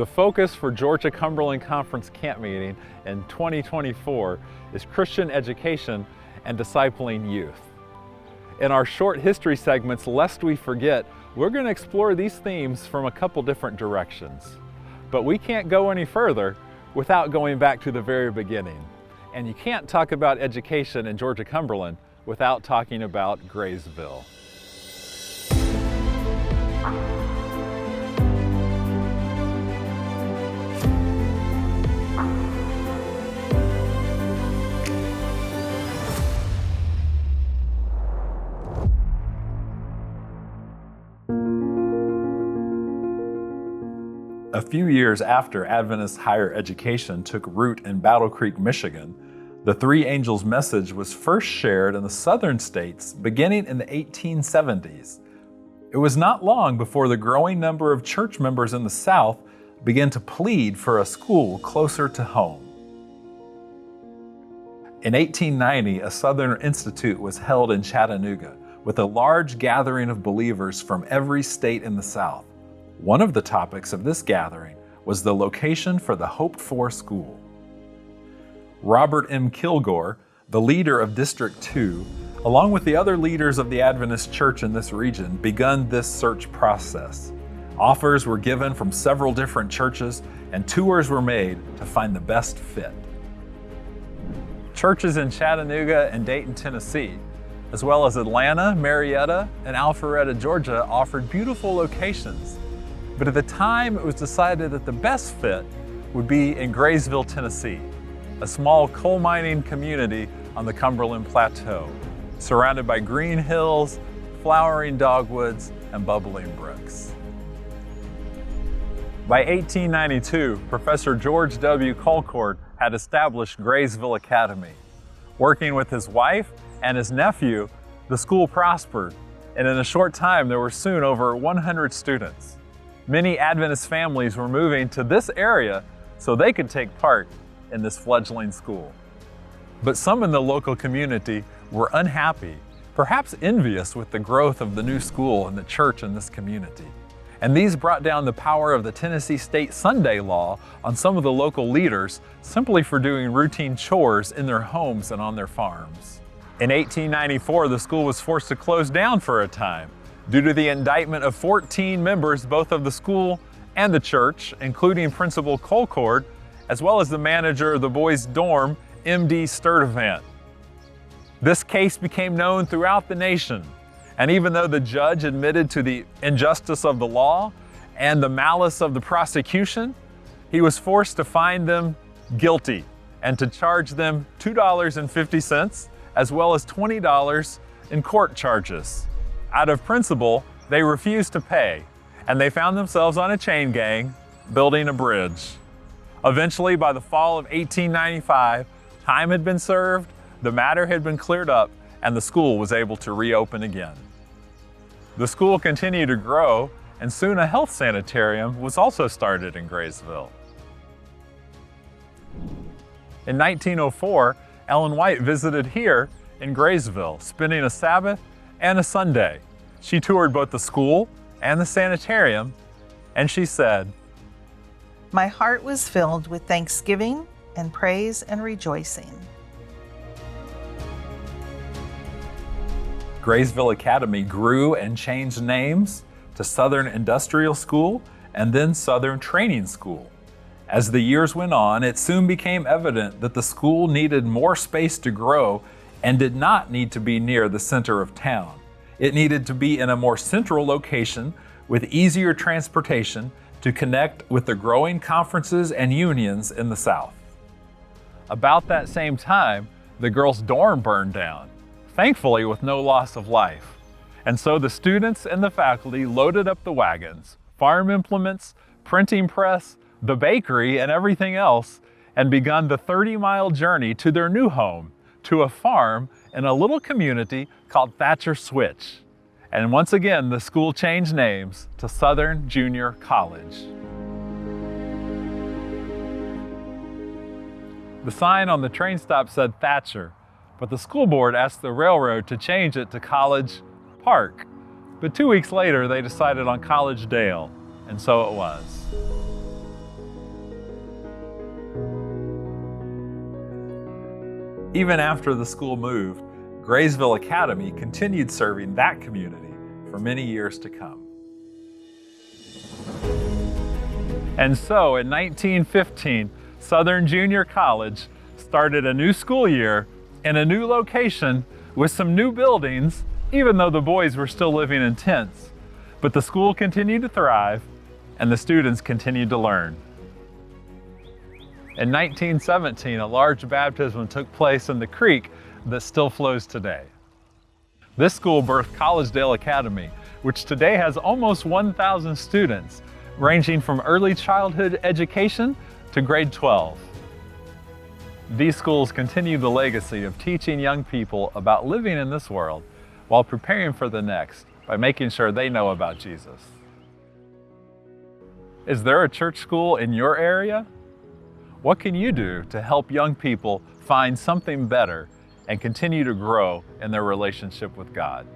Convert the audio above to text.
The focus for Georgia-Cumberland Conference camp meeting in 2024 is Christian education and discipling youth. In our short history segments, lest we forget, we're going to explore these themes from a couple different directions. But we can't go any further without going back to the very beginning. And you can't talk about education in Georgia-Cumberland without talking about Graysville. A few years after Adventist higher education took root in Battle Creek, Michigan, the Three Angels message was first shared in the southern states beginning in the 1870s. It was not long before the growing number of church members in the South began to plead for a school closer to home. In 1890, a Southern Institute was held in Chattanooga with a large gathering of believers from every state in the South. One of the topics of this gathering was the location for the hoped-for school. Robert M. Kilgore, the leader of District 2, along with the other leaders of the Adventist Church in this region, begun this search process. Offers were given from several different churches, and tours were made to find the best fit. Churches in Chattanooga and Dayton, Tennessee, as well as Atlanta, Marietta, and Alpharetta, Georgia, offered beautiful locations. But at the time, it was decided that the best fit would be in Graysville, Tennessee, a small coal mining community on the Cumberland Plateau, surrounded by green hills, flowering dogwoods, and bubbling brooks. By 1892, Professor George W. Colcord had established Graysville Academy. Working with his wife and his nephew, the school prospered, and in a short time, there were soon over 100 students. Many Adventist families were moving to this area so they could take part in this fledgling school. But some in the local community were unhappy, perhaps envious with the growth of the new school and the church in this community. And these brought down the power of the Tennessee state Sunday law on some of the local leaders simply for doing routine chores in their homes and on their farms. In 1894, the school was forced to close down for a time due to the indictment of 14 members both of the school and the church, including Principal Colcord, as well as the manager of the boys' dorm, M.D. Sturdivant. This case became known throughout the nation, and even though the judge admitted to the injustice of the law and the malice of the prosecution, he was forced to find them guilty and to charge them $2.50 as well as $20 in court charges. Out of principle, they refused to pay, and they found themselves on a chain gang building a bridge. Eventually, by the fall of 1895, time had been served, the matter had been cleared up, and the school was able to reopen again. The school continued to grow, and soon a health sanitarium was also started in Graysville. In 1904, Ellen White visited here in Graysville, spending a Sabbath and a Sunday. She toured both the school and the sanitarium, and she said, "My heart was filled with thanksgiving and praise and rejoicing." Graysville Academy grew and changed names to Southern Industrial School and then Southern Training School. As the years went on, it soon became evident that the school needed more space to grow and did not need to be near the center of town. It needed to be in a more central location with easier transportation to connect with the growing conferences and unions in the South. About that same time, the girls' dorm burned down, thankfully with no loss of life. And so the students and the faculty loaded up the wagons, farm implements, printing press, the bakery, and everything else, and begun the 30-mile journey to their new home, to a farm in a little community called Thatcher Switch. And once again, the school changed names to Southern Junior College. The sign on the train stop said Thatcher, but the school board asked the railroad to change it to College Park. But 2 weeks later, they decided on Collegedale, and so it was. Even after the school moved, Graysville Academy continued serving that community for many years to come. And so in 1915, Southern Junior College started a new school year in a new location with some new buildings, even though the boys were still living in tents. But the school continued to thrive and the students continued to learn. In 1917, a large baptism took place in the creek that still flows today. This school birthed Collegedale Academy, which today has almost 1,000 students, ranging from early childhood education to grade 12. These schools continue the legacy of teaching young people about living in this world while preparing for the next by making sure they know about Jesus. Is there a church school in your area? What can you do to help young people find something better and continue to grow in their relationship with God?